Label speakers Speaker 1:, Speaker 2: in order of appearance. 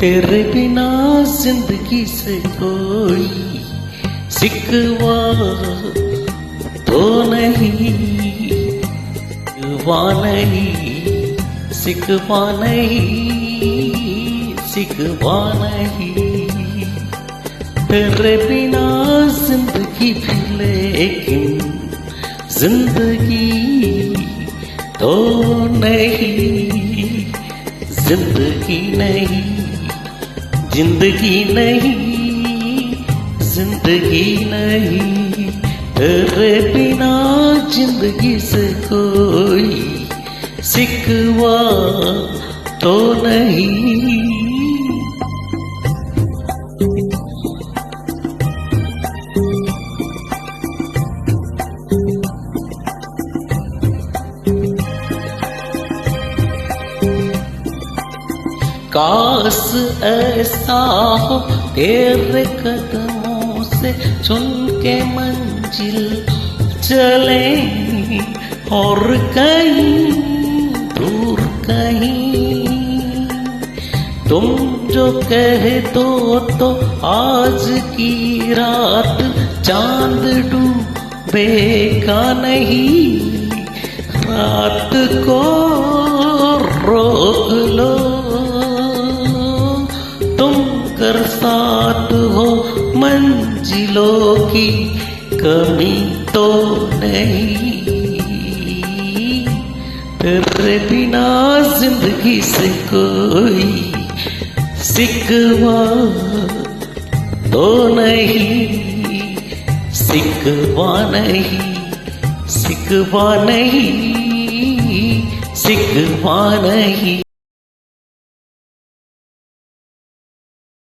Speaker 1: तेरे बिना जिंदगी से कोई सिकवा तो नहीं, सिकवा नहीं, सिकवा नहीं, सिकवा नहीं। तेरे बिना जिंदगी भी लेकिन जिंदगी तो नहीं, जिंदगी नहीं, जिंदगी नहीं, जिंदगी नहीं। तेरे बिना जिंदगी से कोई सिकवा तो नहीं। काश ऐसा हो तेरे कदमों से चुन के मंजिल चले और कहीं दूर कहीं। तुम जो कह दो तो आज की रात चांद डूबेगा नहीं, रात को रोक लो तुम कर साथ हो, मंजिलों की कमी तो नहीं। तेरे बिना जिंदगी से कोई सिकवा तो नहीं, सिकवा नहीं, सिकवा नहीं, सिकवा नहीं।